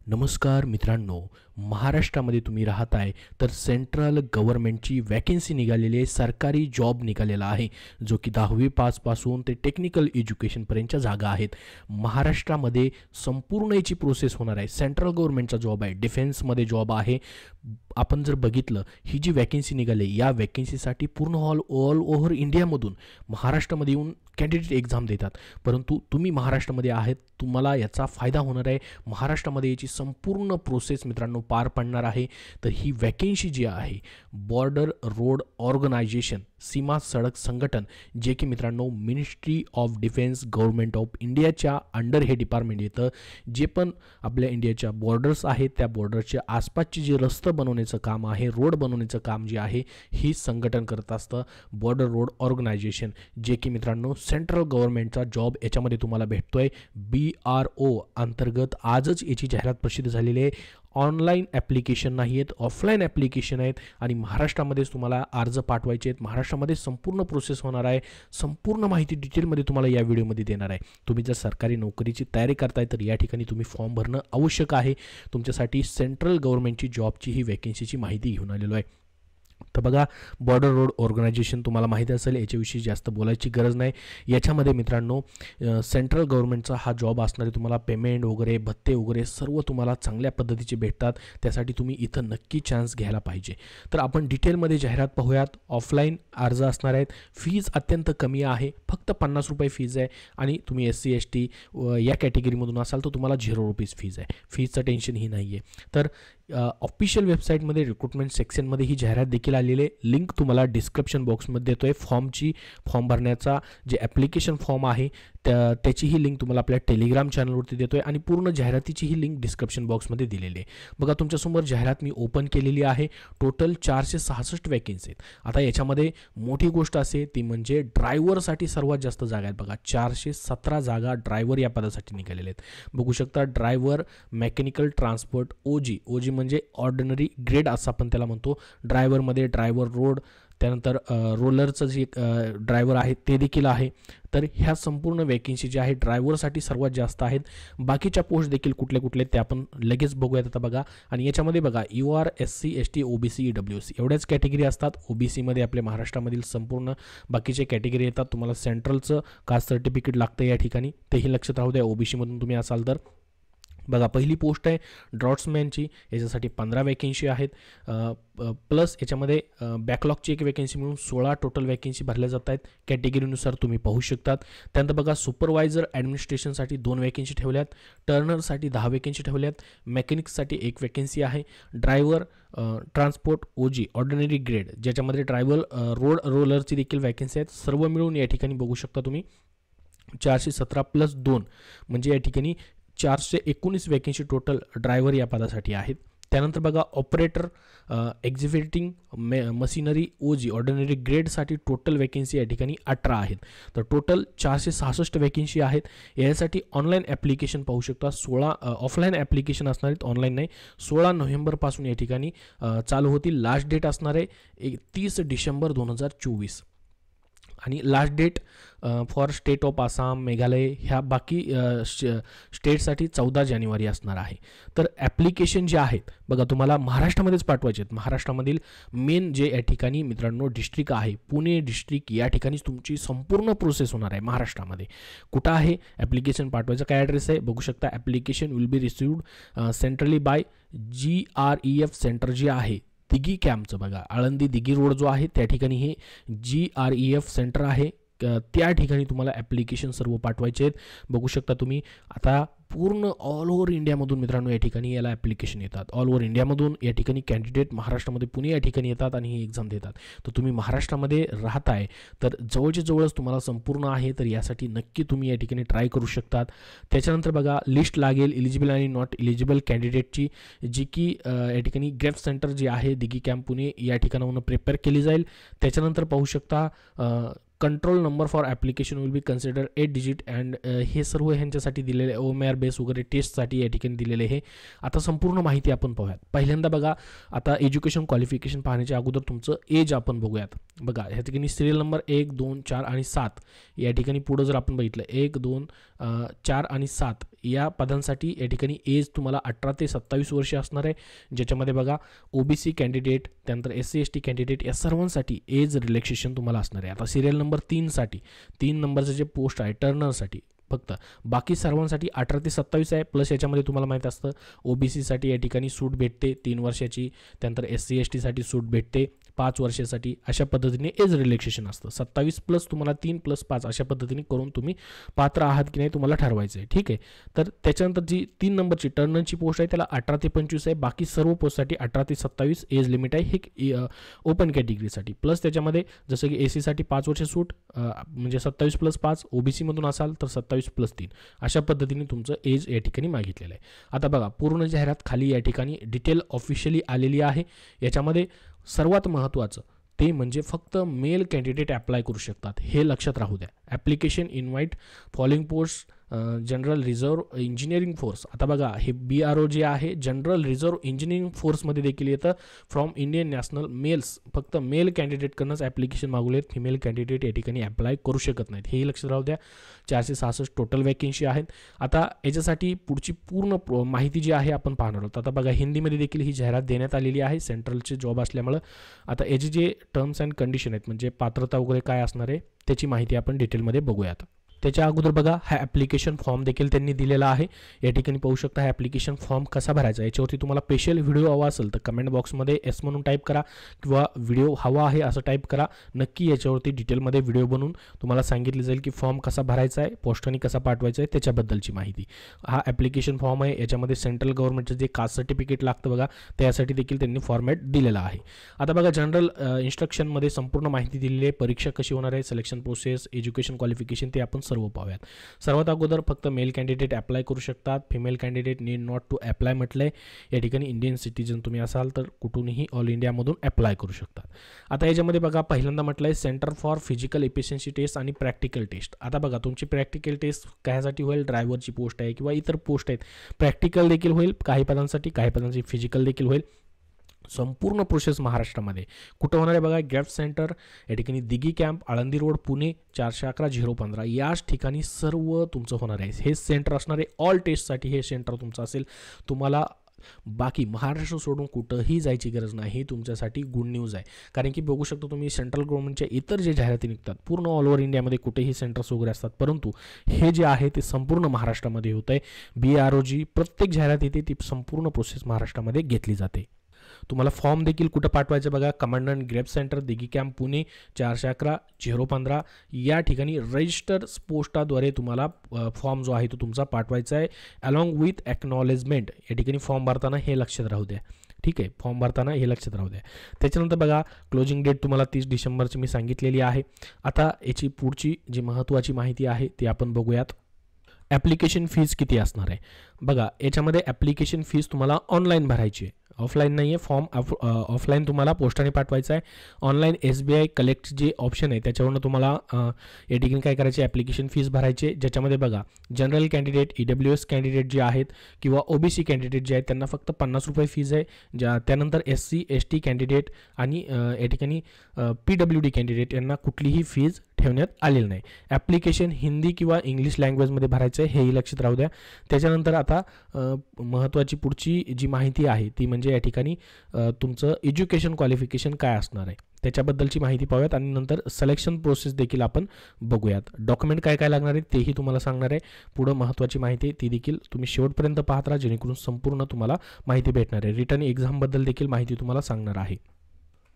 नमस्कार मित्रांनो, महाराष्ट्रामध्ये तुम्ही राहताय तर सेंट्रल गव्हर्नमेंटची वॅकन्सी निघालेली आहे, सरकारी जॉब निघालेला आहे जो की 10वी पासून ते टेक्निकल एज्युकेशनपर्यंतच्या जागा आहेत. महाराष्ट्रामध्ये संपूर्ण याची प्रोसेस होणार आहे. सेंट्रल गव्हर्नमेंटचा जॉब आहे, डिफेन्समध्ये जॉब आहे. आपण जर बघितलं ही जी वॅकन्सी निघाली या वॅकन्सीसाठी पूर्ण ऑल ओव्हर इंडियामधून महाराष्ट्रामध्ये येऊन कॅन्डिडेट एक्झाम देतात. परंतु तुम्ही महाराष्ट्रामध्ये आहेत, तुम्हाला याचा फायदा होणार आहे. महाराष्ट्रामध्ये याची संपूर्ण प्रोसेस मित्रांनो पार पडणार आहे. तर ही वॅकन्सी जी आहे बॉर्डर रोड ऑर्गनायझेशन, सीमा सडक संघटन, जे की मित्रांनो ministry of defence government of इंडियाच्या अंडर हे डिपार्टमेंट येतं. जे पण आपल्या इंडियाच्या बॉर्डर्स आहेत त्या बॉर्डरच्या आसपासचे जे रस्ते बनवण्याचं काम आहे, रोड बनवण्याचं काम जे आहे ही संघटन करत असतं. बॉर्डर रोड ऑर्गनायझेशन, जे की मित्रांनो सेंट्रल गव्हर्नमेंटचा जॉब याच्यामध्ये तुम्हाला भेटतोय. BRO अंतर्गत आजच याची जाहिरात प्रसिद्ध झालेली आहे. ऑनलाईन ॲप्लिकेशन नाही आहेत, ऑफलाईन ॲप्लिकेशन आहेत आणि महाराष्ट्रामध्येच तुम्हाला अर्ज पाठवायचे आहेत. महाराष्ट्रामध्ये संपूर्ण प्रोसेस होणार आहे. संपूर्ण माहिती डिटेलमध्ये तुम्हाला या व्हिडिओमध्ये देणार आहे. तुम्ही जर सरकारी नोकरीची तयारी करताय तर या ठिकाणी तुम्ही फॉर्म भरणं आवश्यक आहे. तुमच्यासाठी सेंट्रल गव्हर्नमेंटची जॉबची ही वॅकन्सीची माहिती घेऊन आलेलो आहे. तर बघा, बॉर्डर रोड ऑर्गनायझेशन तुम्हाला माहिती असेल, याच्याविषयी जास्त बोलायची गरज नाही. याच्यामध्ये मित्रांनो सेंट्रल गव्हर्नमेंटचा हा जॉब असणारे तुम्हाला पेमेंट वगैरे भत्ते वगैरे सर्व तुम्हाला चांगल्या पद्धतीचे भेटतात. त्यासाठी तुम्ही इथं नक्की चान्स घ्यायला पाहिजे. तर आपण डिटेलमध्ये जाहिरात पाहूयात. ऑफलाईन अर्ज असणार आहेत. फीज अत्यंत कमी आहे, फक्त 50 रुपये फीज आहे. आणि तुम्ही SC ST या कॅटेगरीमधून असाल तर तुम्हाला 0 रुपीज फीज आहे. फीजचं टेन्शनही नाही आहे. तर ऑफिशियल वेबसाईटमध्ये रिक्रुटमेंट सेक्शनमध्ये ही जाहिरात देखील आलेली आहे. लिंक तुम्हाला डिस्क्रिप्शन बॉक्समध्ये देतो आहे. फॉर्म भरण्याचा जे ॲप्लिकेशन फॉर्म आहे त्याचीही लिंक तुम्हाला आपल्या टेलिग्राम चॅनलवरती देतो आहे आणि पूर्ण जाहिरातीचीही लिंक डिस्क्रिप्शन बॉक्समध्ये दिलेली आहे. बघा, तुमच्यासमोर जाहिरात मी ओपन केलेली आहे. टोटल 466 वॅकन्सी आहेत. आता याच्यामध्ये मोठी गोष्ट असे ती म्हणजे ड्रायव्हरसाठी सर्वात जास्त जागा आहेत. बघा, 417 जागा ड्रायव्हर या पदासाठी निघालेल्या आहेत. बघू शकता, ड्रायव्हर मेकॅनिकल ट्रान्सपोर्ट OG म्हणजे ऑर्डिनरी ग्रेड असं आपण त्याला म्हणतो. ड्रायव्हरमध्ये ड्रायव्हर रोड, त्यानंतर रोलरचं जे ड्रायव्हर आहे ते देखील आहे. तर ह्या संपूर्ण वॅकन्सी ज्या आहे ड्रायव्हरसाठी सर्वात जास्त आहेत. बाकीच्या पोस्ट देखील कुठले कुठले ते आपण लगेच बघूयात. आता बघा, आणि याच्यामध्ये बघा UR SC ST OBC EWC एवढ्याच कॅटेगरी असतात. OBCमध्ये आपल्या महाराष्ट्रामधील संपूर्ण बाकीचे कॅटेगरी येतात. तुम्हाला सेंट्रलचं कास्ट सर्टिफिकेट लागतं या ठिकाणी, तेही लक्षात राहू द्या. OBCमधून तुम्ही असाल तर बघा, पहिली पोस्ट आहे ड्रॉट्समॅनची. याच्यासाठी 15 वॅकन्सी आहेत. प्लस याच्यामध्ये बॅकलॉगची एक वॅकन्सी मिळून 16 टोटल वॅकन्सी भरल्या जात आहेत. कॅटेगरीनुसार तुम्ही पाहू शकतात. त्यानंतर बघा, सुपरवायझर ॲडमिनिस्ट्रेशनसाठी 2 वॅकन्सी ठेवल्यात. टर्नरसाठी 10 वॅकन्सी ठेवल्यात. मेकॅनिक्ससाठी 1 वॅकन्सी आहे. Driver transport OG ordinary grade, ज्याच्यामध्ये ड्रायव्हर रोड रोलरची देखील वॅकन्सी आहेत. सर्व मिळून या ठिकाणी बघू शकता तुम्ही 417 + 2 म्हणजे या ठिकाणी 419 वॅकन्सी टोटल ड्रायव्हर या पदासाठी आहेत. त्यानंतर बघा, operator executing machinery OG ordinary ग्रेडसाठी टोटल वॅकन्सी या ठिकाणी 18 आहेत. तर टोटल 466 वॅकन्सी आहेत. यासाठी ऑनलाईन ॲप्लिकेशन पाहू शकता. 16 ऑफलाईन ॲप्लिकेशन असणार आहेत, ऑनलाईन नाही. 16 नोव्हेंबरपासून या ठिकाणी चालू होतील. लास्ट डेट असणार आहे 30 डिसेंबर 2024 आणि last date for state of Assam, Meghalaya ह्या बाकी स्टेटसाठी 14 जानेवारी असणार आहे. तर ॲप्लिकेशन जे आहेत बघा, तुम्हाला महाराष्ट्रामध्येच पाठवायचे आहेत. महाराष्ट्रामधील मेन जे या ठिकाणी मित्रांनो डिस्ट्रिक्ट आहे पुणे डिस्ट्रिक्ट, या ठिकाणीच तुमची संपूर्ण प्रोसेस होणार आहे महाराष्ट्रामध्ये. कुठं आहे ॲप्लिकेशन पाठवायचं, काय ॲड्रेस आहे बघू शकता. Application will be received centrally by GREF centre जे आहे दिघी कॅम्पचं. बघा, आळंदी दिघी रोड जो आहे त्या ठिकाणी हे GREF सेंटर आहे. त्या ठिकाणी तुम्हाला ॲप्लिकेशन सर्व पाठवायचे आहेत. बघू शकता तुम्ही. आता पूर्ण ऑल ओव्हर इंडियामधून मित्रांनो या ठिकाणी याला ॲप्लिकेशन येतात. ऑल ओव्हर इंडियामधून या ठिकाणी कॅन्डिडेट महाराष्ट्रामध्ये पुणे या ठिकाणी येतात आणि ही एक्झाम देतात. तर तुम्ही महाराष्ट्रामध्ये राहताय तर जवळच्या जवळच तुम्हाला संपूर्ण आहे. तर यासाठी नक्की तुम्ही या ठिकाणी ट्राय करू शकतात. त्याच्यानंतर बघा, लिस्ट लागेल इलिजिबल आणि नॉट इलिजिबल कॅन्डिडेटची, जी की या ठिकाणी ग्रेफ सेंटर जे आहे दिघी कॅम्प पुणे या ठिकाणाहून प्रिपेअर केली जाईल. त्याच्यानंतर पाहू शकता, control number for application will be consider 8 digit and हे सर्व ह्यांच्यासाठी दिलेले OMR बेस वगैरे टेस्टसाठी या ठिकाणी दिलेले आहे. आता संपूर्ण माहिती आपण पाहूयात. पहिल्यांदा बघा, आता एज्युकेशन क्वालिफिकेशन पाहण्याच्या अगोदर तुमचं एज आपण बघूयात. बघा, ह्या ठिकाणी सिरियल नंबर 1, 2, 4 आणि 7 या ठिकाणी पुढं जर आपण बघितलं 1, 2, 4 आणि 7 या पदांसाठी या ठिकाणी एज तुम्हाला 18 ते 27 वर्ष असणार आहे, ज्याच्यामध्ये बघा OBC कॅन्डिडेट, त्यानंतर SC ST कॅन्डिडेट या सर्वांसाठी एज रिलॅक्सेशन तुम्हाला असणार आहे. आता सिरियल नंबर 3साठी 3 नंबरचं जे पोस्ट आहे टर्नरसाठी फक्त, बाकी सर्वांसाठी 18 ते 27 आहे. प्लस याच्यामध्ये तुम्हाला माहीत असतं OBCसाठी या ठिकाणी सूट भेटते 3 वर्षाची, त्यानंतर SC STसाठी सूट भेटते 5 वर्षासाठी. अशा पद्धतीने एज रिलॅक्सेशन असतं. 27 प्लस तुम्हाला 3 प्लस 5 अशा पद्धतीने करून तुम्ही पात्र आहात की नाही तुम्हाला ठरवायचं आहे. ठीक आहे. तर त्याच्यानंतर जी 3 नंबरची टर्नरची पोस्ट आहे त्याला 18 ते 25 आहे. बाकी सर्व पोस्टसाठी 18 ते 27 एज लिमिट आहे हे ओपन कॅटेगरीसाठी. प्लस त्याच्यामध्ये जसं की AC साठी 5 वर्ष सूट, म्हणजे 27 प्लस 5, OBCमधून असाल तर 27 प्लस 3 अशा पद्धतीने तुमचं एज या ठिकाणी मागितलेलं आहे. आता बघा पूर्ण जाहिरात खाली या ठिकाणी डिटेल ऑफिशियली आलेली आहे. याच्यामध्ये सर्वात महत्त्वाचं ते म्हणजे फक्त मेल कॅन्डिडेट अप्लाय करू शकतात, हे लक्षात राहू द्या. Application invite following post general reserve engineering force. आता बघा हे BRO जे आहे जनरल रिझर्व्ह इंजिनिअरिंग फोर्समध्ये देखील येतं. फ्रॉम इंडियन नॅशनल मेल्स, फक्त मेल कॅन्डिडेटकडनंच ॲप्लिकेशन मागवले आहेत, फिमेल कॅन्डिडेट या ठिकाणी अप्लाय करू शकत नाहीत, हेही लक्षात राहू द्या. 466 टोटल वॅकेन्सी आहेत. आता याच्यासाठी पुढची पूर्ण माहिती जी आहे आपण पाहणार आहोत. आता बघा हिंदीमध्ये देखील ही जाहिरात देण्यात आलेली आहे सेंट्रलचे जॉब असल्यामुळं. आता याचे जे टर्म्स अँड कंडिशन आहेत म्हणजे पात्रता वगैरे काय असणार आहे त्याची माहिती आपण डिटेलमध्ये बघूयात. त्याच्या अगोदर बघा हा ॲप्लिकेशन फॉर्म देखील त्यांनी दिलेला आहे. या ठिकाणी पाहू शकता हा ॲप्लिकेशन फॉर्म कसा भरायचा. याच्यावरती तुम्हाला स्पेशल व्हिडिओ हवा असेल तर कमेंट बॉक्समध्ये S म्हणून टाईप करा किंवा व्हिडिओ हवा आहे असं टाईप करा. नक्की याच्यावरती डिटेलमध्ये व्हिडिओ बनवून तुम्हाला सांगितलं जाईल की फॉर्म कसा भरायचा आहे, पोस्टाने कसा पाठवायचा आहे त्याच्याबद्दलची माहिती. हा ॲप्लिकेशन फॉर्म आहे. याच्यामध्ये सेंट्रल गव्हर्नमेंटचं जे कास्ट सर्टिफिकेट लागतं बघा त्यासाठी देखील त्यांनी फॉर्मॅट दिलेला आहे. आता बघा जनरल इन्स्ट्रक्शनमध्ये संपूर्ण माहिती दिलेली आहे. परीक्षा कशी होणार आहे, सिलेक्शन प्रोसेस, एज्युकेशन क्वालिफिकेशन ते आपण सर्व पाहूयात. सर्वात अगोदर फक्त मेल कॅन्डिडेट अप्लाय करू शकतात. Female candidate need not to apply म्हटलंय. या ठिकाणी इंडियन सिटीजन तुम्ही असाल तर कुठूनही ऑल इंडियामधून अप्लाय करू शकतात. आता याच्यामध्ये बघा पहिल्यांदा म्हटलंय centre for physical efficiency test आणि प्रॅक्टिकल टेस्ट. आता बघा तुमची प्रॅक्टिकल टेस्ट कायसाठी होईल, ड्रायव्हरची पोस्ट आहे किंवा इतर पोस्ट आहेत, प्रॅक्टिकल देखील होईल काही पदांसाठी, काही पदांची फिजिकल देखील होईल. संपूर्ण प्रोसेस महाराष्ट्रामध्ये कुठं होणार आहे बघा, गॅप सेंटर या ठिकाणी दिघी कॅम्प, आळंदी रोड, पुणे 411-015 याच ठिकाणी सर्व तुमचं होणार आहे. हे सेंटर असणार आहे ऑल टेस्टसाठी. हे सेंटर तुमचं असेल. तुम्हाला बाकी महाराष्ट्र सोडून कुठंही जायची गरज नाही. तुमच्यासाठी गुड न्यूज आहे, कारण की बघू शकतो तुम्ही सेंट्रल गव्हर्नमेंटच्या इतर जे जाहिराती निघतात पूर्ण ऑल ओव्हर इंडियामध्ये कुठेही सेंटर्स वगैरे असतात, परंतु हे जे आहे ते संपूर्ण महाराष्ट्रामध्ये होतं आहे. BRO जी प्रत्येक जाहिरात येते ती संपूर्ण प्रोसेस महाराष्ट्रामध्ये घेतली जाते. तुम्हाला फॉर्म देखील कुठं पाठवायचं बघा, commandant GREF centre Dighi camp Pune 411-015 या ठिकाणी रजिस्टर पोस्टाद्वारे तुम्हाला फॉर्म जो आहे तो तुमचा पाठवायचा आहे अलॉंग विथ एक्नॉलेजमेंट. या ठिकाणी फॉर्म भरताना हे लक्षात राहू द्या. ठीक आहे, फॉर्म भरताना हे लक्षात राहू द्या. त्याच्यानंतर बघा क्लोजिंग डेट तुम्हाला 30 डिसेंबरची मी सांगितलेली आहे. आता याची पुढची जी महत्त्वाची माहिती आहे ती आपण बघूयात. ॲप्लिकेशन फीज किती असणार आहे बघा. याच्यामध्ये ॲप्लिकेशन फीज तुम्हाला ऑनलाईन भरायची आहे, ऑफलाईन नाही आहे. फॉर्म ऑफलाईन तुम्हाला पोस्टाने पाठवायचा आहे. ऑनलाईन SBI कलेक्ट जे ऑप्शन आहे त्याच्यावरून तुम्हाला या ठिकाणी काय करायचे, ॲप्लिकेशन फीज भरायचे. ज्याच्यामध्ये बघा जनरल कॅन्डिडेट, EWS कॅन्डिडेट जे आहेत किंवा OBC कॅन्डिडेट जे आहेत त्यांना फक्त 50 रुपये फीज आहे. त्यानंतर SC ST कॅन्डिडेट आणि या ठिकाणी PWD कॅन्डिडेट यांना कुठलीही फीज ठेवण्यात आलेलं नाही. ॲप्लिकेशन हिंदी किंवा इंग्लिश लँग्वेजमध्ये भरायचं आहे, हेही लक्षात राहू द्या. त्याच्यानंतर आता महत्त्वाची पुढची जी माहिती आहे ती म्हणजे या ठिकाणी तुमचं एज्युकेशन क्वालिफिकेशन काय असणार आहे त्याच्याबद्दलची माहिती पाहूयात आणि नंतर सिलेक्शन प्रोसेस देखील आपण बघूयात. डॉक्युमेंट काय काय लागणार आहे तेही तुम्हाला सांगणार आहे. पुढं महत्त्वाची माहिती ती देखील तुम्ही शेवटपर्यंत पाहत राहा, जेणेकरून संपूर्ण तुम्हाला माहिती भेटणार आहे. रिटर्न एक्झामबद्दल देखील माहिती तुम्हाला सांगणार आहे.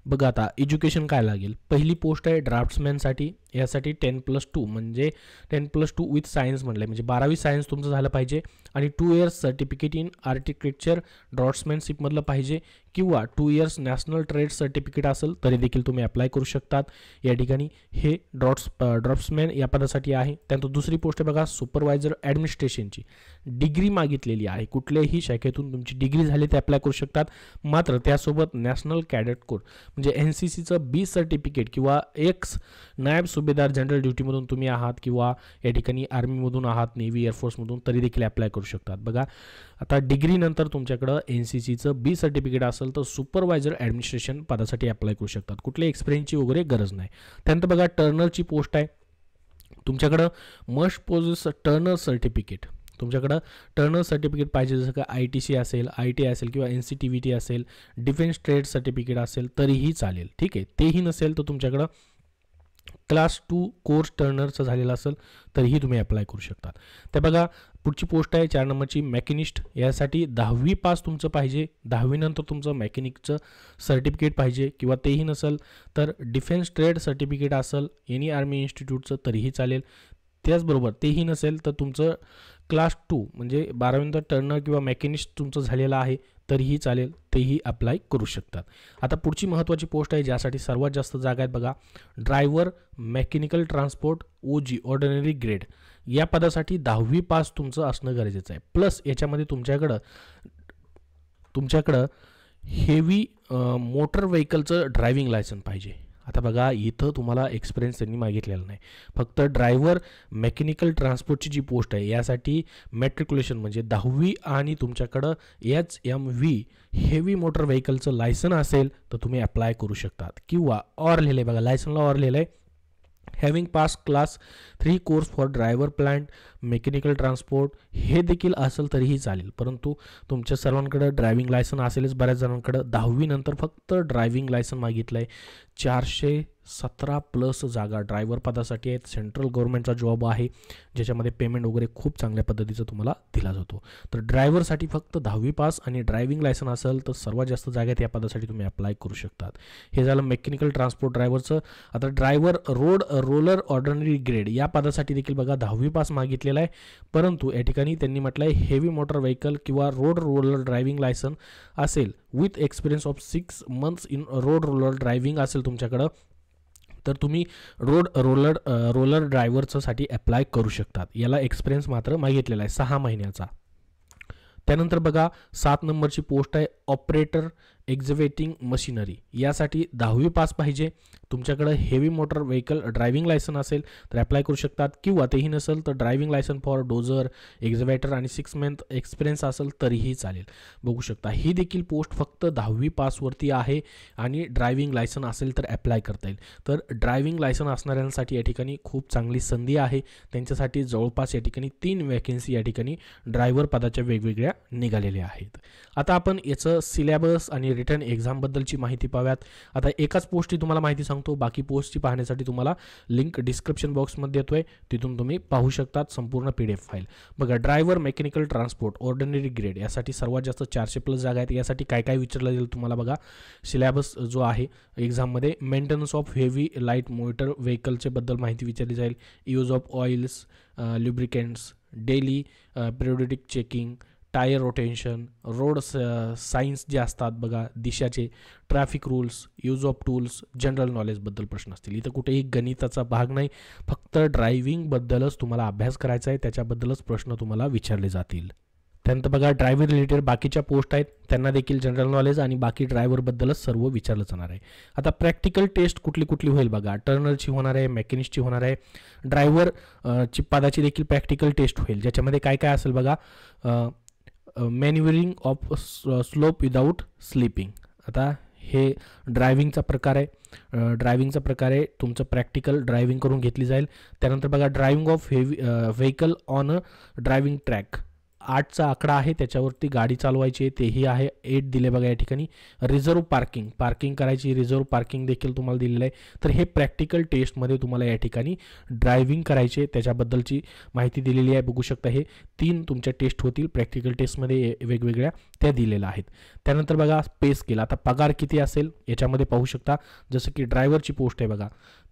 बघा आता एज्युकेशन काय लागेल. पहिली पोस्ट आहे ड्राफ्ट्समॅनसाठी. यासाठी 10+2 म्हणजे 10+2 विथ सायन्स म्हटलं आहे, म्हणजे 12वी सायन्स तुमचं झालं पाहिजे आणि 2 इयर्स सर्टिफिकेट इन आर्किटेक्चर ड्राफ्ट्समॅनशिपमधलं पाहिजे किंवा 2 इयर्स नॅशनल ट्रेड सर्टिफिकेट असेल तरी देखील तुम्ही अप्लाय करू शकतात. या ठिकाणी हे ड्राफ्ट्समॅन या पदासाठी आहे. त्यानंतर दुसरी पोस्ट आहे बघा सुपरवायझर ॲडमिनिस्ट्रेशनची. डिग्री मागितलेली आहे, कुठल्याही शाखेतून तुमची डिग्री झाली ते अप्लाय करू शकतात. मात्र त्यासोबत नॅशनल कॅडेट कोड म्हणजे NCCचं B सर्टिफिकेट किंवा एक्स नायब सुभेदार जनरल ड्युटीमधून तुम्ही आहात किंवा या ठिकाणी आर्मीमधून आहात, नेव्ही एअरफोर्समधून तरी देखील अप्लाय करू शकतात. बघा आता डिग्रीनंतर तुमच्याकडं NCCचं B सर्टिफिकेट असेल तर सुपरवायझर ॲडमिनिस्ट्रेशन पदासाठी अप्लाय करू शकतात. कुठल्या एक्सपिरियन्सची वगैरे गरज नाही. त्यानंतर बघा टर्नरची पोस्ट आहे. तुमच्याकडं मस्ट पोजेस टर्नर सर्टिफिकेट तुमच्याकडं टर्नर सर्टिफिकेट पाहिजे, जसं का ITC असेल, ITI असेल किंवा NCTVT असेल, डिफेन्स ट्रेड सर्टिफिकेट असेल तरीही चालेल. ठीक आहे, तेही नसेल तर तुमच्याकडं क्लास 2 कोर्स टर्नरचं झालेलं असेल तरीही तुम्ही अप्लाय करू शकता. ते बघा, पुढची पोस्ट आहे 4 नंबरची मेकॅनिस्ट. यासाठी 10वी पास तुमचं पाहिजे, 10वी नंतर तुमचं मेकॅनिकचं सर्टिफिकेट पाहिजे किंवा तेही नसेल तर डिफेन्स ट्रेड सर्टिफिकेट असेल एनी आर्मी इन्स्टिट्यूटचं तरीही चालेल. त्याचबरोबर तेही नसेल तर तुमचं क्लास 2 म्हणजे 12वी नंतर टर्नर किंवा मेकॅनिस्ट तुमचं झालेलं आहे तरीही चालेल, तेही अप्लाय करू शकतात. आता पुढची महत्त्वाची पोस्ट आहे ज्यासाठी सर्वात जास्त जागा आहेत बघा, driver mechanical transport OG ordinary grade. या पदासाठी 10वी पास तुमचं असणं गरजेचं आहे. प्लस याच्यामध्ये तुमच्याकडं हेवी मोटर व्हेकलचं ड्रायव्हिंग लायसन पाहिजे. आता बघा, इथं तुम्हाला एक्सपिरियन्स त्यांनी मागितलेला नाही, फक्त ड्रायव्हर मेकॅनिकल ट्रान्सपोर्टची जी पोस्ट आहे यासाठी मॅट्रिक्युलेशन म्हणजे 10वी आणि तुमच्याकडं HMV हेवी मोटर व्हेकलचं लायसन असेल तर तुम्ही अप्लाय करू शकतात. किंवा ऑर लिहिलं आहे बघा, लायसनला ऑर लिहिलं आहे, having pass class 3 course for driver plant mechanical transport हे देखील असेल तरीही चालेल. परंतु तुमच्या सर्वांकडे ड्रायव्हिंग लायसन असेलच. बऱ्याच जणांकडे 10वी नंतर फक्त ड्रायव्हिंग लायसन मागितलं आहे. 417 प्लस जागा ड्रायव्हर पदासाठी आहेत. सेंट्रल गव्हर्नमेंटचा जॉब आहे ज्याच्यामध्ये पेमेंट वगैरे खूप चांगल्या पद्धतीचं तुम्हाला दिला जातो. तर ड्रायव्हरसाठी फक्त 10वी पास आणि ड्रायव्हिंग लायसन असेल तर सर्वात जास्त जागा आहेत या पदासाठी तुम्ही अप्लाय करू शकतात. हे झालं मेकॅनिकल ट्रान्सपोर्ट ड्रायव्हरचं. आता driver road roller ordinary grade या पदासाठी देखील बघा 10वी पास मागितलेला आहे, परंतु या ठिकाणी त्यांनी म्हटलं आहे हेवी मोटर व्हेकल किंवा रोड रोलर ड्रायव्हिंग लायसन असेल with experience of 6 months in road roller driving असेल तुमच्याकडं तर तुम्ही रोलर ड्रायव्हरसाठी अप्लाय करू शकतात. याला एक्सपिरियन्स मात्र मागितलेला आहे 6 महिन्याचा. त्यानंतर बघा 7 नंबरची पोस्ट आहे ऑपरेटर एक्झिव्हेटिंग मशिनरी. यासाठी 10वी पास पाहिजे, तुमच्याकडे heavy motor vehicle driving licence असेल तर अप्लाय करू शकतात. किंवा तेही नसेल तर driving licence for dozer excavator आणि 6 मंथ एक्सपिरियन्स असेल तरीही चालेल. बघू शकता ही देखील पोस्ट फक्त 10वी पासवरती आहे आणि ड्रायव्हिंग लायसन असेल तर अप्लाय करता येईल. तर ड्रायव्हिंग लायसन असणाऱ्यांसाठी या ठिकाणी खूप चांगली संधी आहे. त्यांच्यासाठी जवळपास या ठिकाणी 3 वॅकेन्सी या ठिकाणी ड्रायव्हर पदाच्या वेगवेगळ्या निघालेल्या आहेत. आता आपण याचं सिलेबस आणि रिटर्न एक्झामबद्दलची माहिती पाहूयात. आता एकाच पोस्टची तुम्हाला माहिती सांगतो, बाकी पोस्टची पाहण्यासाठी तुम्हाला लिंक डिस्क्रिप्शन बॉक्समध्ये देतोय, तिथून तुम्ही पाहू शकतात संपूर्ण PDF फाईल. बघा, driver mechanical transport ordinary grade यासाठी सर्वात जास्त 400 प्लस जागा आहेत. यासाठी काय काय विचारलं जाईल तुम्हाला बघा, सिलेबस जो आहे एक्झाममध्ये maintenance of heavy light motor व्हेकलचे बद्दल माहिती विचारली जाईल, use of oils lubricants, daily periodic checking, tyre rotation, road signs जे असतात बघा, दिशाचे, traffic rules, use of tools, general नॉलेजबद्दल प्रश्न असतील. इथं कुठेही गणिताचा भाग नाही, फक्त ड्रायव्हिंगबद्दलच तुम्हाला अभ्यास करायचा आहे, त्याच्याबद्दलच प्रश्न तुम्हाला विचारले जातील. त्यानंतर बघा ड्रायव्हर रिलेटेड बाकीच्या पोस्ट आहेत, त्यांना देखील जनरल नॉलेज आणि बाकी ड्रायव्हरबद्दलच सर्व विचारलं जाणार आहे. आता प्रॅक्टिकल टेस्ट कुठली कुठली होईल बघा, टर्नरची होणार आहे, मेकॅनिस्टची होणार आहे, ड्रायव्हर ची पदाची देखील प्रॅक्टिकल टेस्ट होईल. ज्याच्यामध्ये काय काय असेल बघा, मॅन्युअरिंग ऑफ स्लोप विदाऊट स्लिपिंग. आता हे ड्रायव्हिंगचा प्रकार आहे, ड्रायव्हिंगचा प्रकारे तुमचं प्रॅक्टिकल ड्रायव्हिंग करून घेतली जाईल. त्यानंतर बघा driving of heavy vehicle on a driving track, 8चा आकडा आहे त्याच्यावरती गाडी चालवायची आहे, तेही आहे 8 दिले बघा या ठिकाणी. रिझर्व्ह पार्किंग करायची, रिझर्व्ह पार्किंग देखील तुम्हाला दिलेलं आहे. तर हे प्रॅक्टिकल टेस्टमध्ये तुम्हाला या ठिकाणी ड्रायव्हिंग करायचे त्याच्याबद्दलची माहिती दिलेली आहे. बघू शकता हे 3 तुमच्या टेस्ट होतील प्रॅक्टिकल टेस्टमध्ये वेगवेगळ्या, त्या दिलेल्या आहेत. त्यानंतर बघा पे स्केल, आता पगार किती असेल याच्यामध्ये पाहू शकता. जसं की ड्रायव्हरची पोस्ट आहे बघा,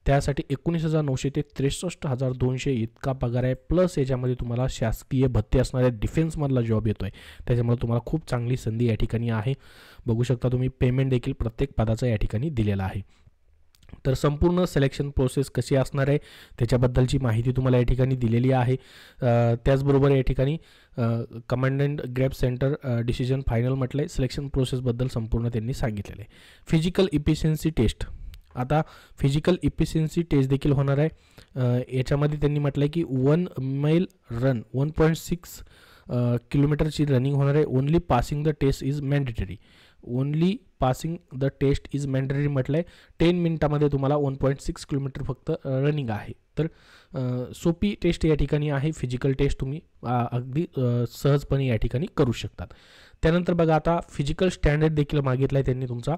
त्यासाठी 19,900 ते 63,200 इतका पगार आहे. प्लस याच्यामध्ये तुम्हाला शासकीय भत्ते असणारे डिफेन्समधला जॉब येतो आहे, त्याच्यामुळे तुम्हाला खूप चांगली संधी या ठिकाणी आहे. बघू शकता तुम्ही पेमेंट देखील प्रत्येक पदाचा या ठिकाणी दिलेला आहे. तर संपूर्ण सिलेक्शन प्रोसेस कशी असणार आहे त्याच्याबद्दलची माहिती तुम्हाला या ठिकाणी दिलेली आहे. त्याचबरोबर या ठिकाणी commandant GREF centre decision final म्हटलं आहे. सिलेक्शन प्रोसेसबद्दल संपूर्ण त्यांनी सांगितलेलं आहे. फिजिकल इफिशियन्सी टेस्ट, आता फिजिकल इफिशियन्सी टेस्ट देखील होणार आहे. याच्यामध्ये त्यांनी म्हटलं आहे की 1 मैल रन 1.6 किलोमीटरची रनिंग होणार आहे. Only passing the test is mandatory. Only passing the test is mandatory म्हटलं आहे. 10 मिनिटामध्ये तुम्हाला 1.6 किलोमीटर फक्त रनिंग आहे. तर सोपी टेस्ट या ठिकाणी आहे. फिजिकल टेस्ट तुम्ही अगदी सहजपणे या ठिकाणी करू शकतात. त्यानंतर बघा आता फिजिकल स्टँडर्ड देखील मागितला आहे त्यांनी तुमचा.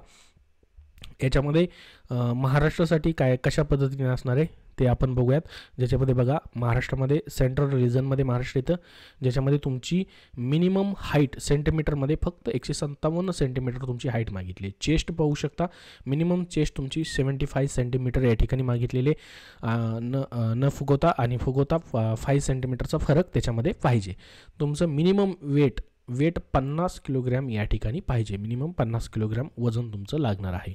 याच्यामध्ये महाराष्ट्रासाठी काय कशा पद्धतीने असणार आहे ते आपण बघूयात. ज्याच्यामध्ये बघा महाराष्ट्रामध्ये सेंट्रल रिजनमध्ये महाराष्ट्र येतं, ज्याच्यामध्ये तुमची मिनिमम हाईट सेंटीमीटरमध्ये फक्त 157 सेंटीमीटर तुमची हाईट मागितली. चेस्ट पाहू शकता, मिनिमम चेस्ट तुमची 75 सेंटीमीटर या ठिकाणी मागितलेले. न फुगवता आणि फुगवता 5 सेंटीमीटरचा फरक त्याच्यामध्ये पाहिजे. तुमचं मिनिमम वेट 50 किलोग्रॅम या ठिकाणी पाहिजे. मिनिमम 50 किलोग्रॅम वजन तुमचं लागणार आहे.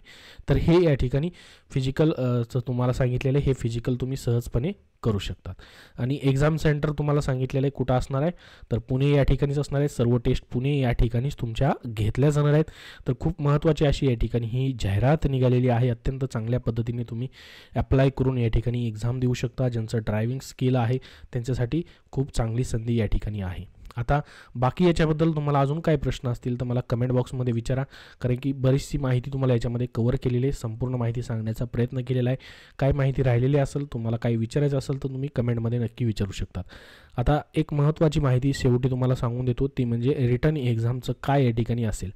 तर हे या ठिकाणी फिजिकलचं तुम्हाला सांगितलेलं आहे. हे फिजिकल तुम्ही सहजपणे करू शकतात. आणि एक्झाम सेंटर तुम्हाला सांगितलेलं आहे कुठं असणार आहे, तर पुणे या ठिकाणीच असणार आहे. सर्व टेस्ट पुणे या ठिकाणीच तुमच्या घेतल्या जाणार आहेत. तर खूप महत्त्वाची अशी या ठिकाणी ही जाहिरात निघालेली आहे. अत्यंत चांगल्या पद्धतीने तुम्ही ॲप्लाय करून या ठिकाणी एक्झाम देऊ शकता. ज्यांचं ड्रायव्हिंग स्किल आहे त्यांच्यासाठी खूप चांगली संधी या ठिकाणी आहे. आता बाकी याच्याबद्दल तुम्हाला अजून काही प्रश्न असतील तर मला कमेंट बॉक्समध्ये विचारा, कारण की बरीचशी माहिती तुम्हाला याच्यामध्ये कव्हर केलेली आहे. संपूर्ण माहिती सांगण्याचा प्रयत्न केलेला आहे. काय माहिती राहिलेली असेल, तुम्हाला काही विचारायचं असेल तर तुम्ही कमेंटमध्ये नक्की विचारू शकतात. आता एक महत्त्वाची माहिती शेवटी तुम्हाला सांगून देतो, ती म्हणजे रिटर्न एक्झामचं काय या ठिकाणी असेल.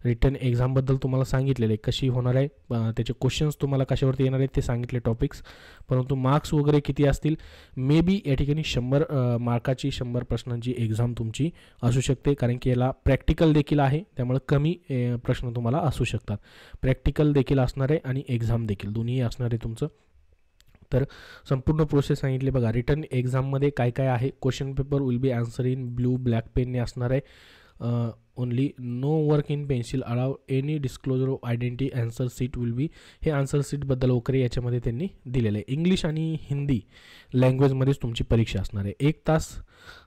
रिटर्न एक्झामबद्दल तुम्हाला सांगितलेलं आहे कशी होणार आहे, त्याचे क्वेश्चन्स तुम्हाला कशावरती येणार आहेत ते सांगितले टॉपिक्स. परंतु मार्क्स वगैरे किती असतील, मे बी या ठिकाणी 100 मार्काची 100 प्रश्नांची एक्झाम तुमची असू शकते, कारण की याला प्रॅक्टिकल देखील आहे. त्यामुळे कमी प्रश्न तुम्हाला असू शकतात. प्रॅक्टिकल देखील असणार आहे आणि एक्झाम देखील दोन्ही असणार आहे तुमचं. तर संपूर्ण प्रोसेस सांगितली बघा. रिटर्न एक्झाममध्ये काय काय आहे. Question paper will be answer in blue black पेनने असणार आहे. Only no work in pencil allow any disclosure of identity. Answer sheet will be, हे आन्सर सीटबद्दल वगैरे याच्यामध्ये त्यांनी दिलेलं आहे. इंग्लिश आणि हिंदी लँग्वेजमध्येच तुमची परीक्षा असणार आहे. 1 तास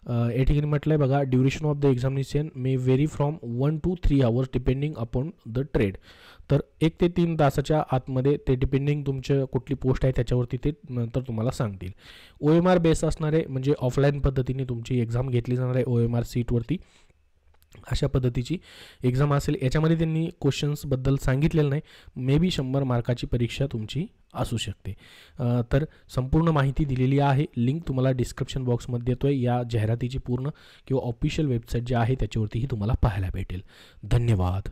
या ठिकाणी म्हटलं आहे बघा. Duration of the examination may very from 1 to 3 hours depending upon the trade. तर 1 ते 3 तासाच्या आतमध्ये ते डिपेंडिंग तुमचं कुठली पोस्ट आहे त्याच्यावरती ते नंतर तुम्हाला सांगतील. OMR बेस असणार आहे, म्हणजे ऑफलाईन पद्धतीने तुमची एक्झाम घेतली जाणार आहे OMR सीटवरती. अशा पद्धतीची एक्झाम असेल. याच्यामध्ये त्यांनी क्वेश्चन्सबद्दल सांगितलेलं नाही. मे बी 100 मार्काची परीक्षा तुमची असू शकते. तर संपूर्ण माहिती दिलेली आहे. लिंक तुम्हाला डिस्क्रिप्शन बॉक्समध्ये देतो आहे. या जाहिरातीची पूर्ण किंवा ऑफिशियल वेबसाईट जी आहे त्याच्यावरतीही तुम्हाला पाहायला भेटेल. धन्यवाद.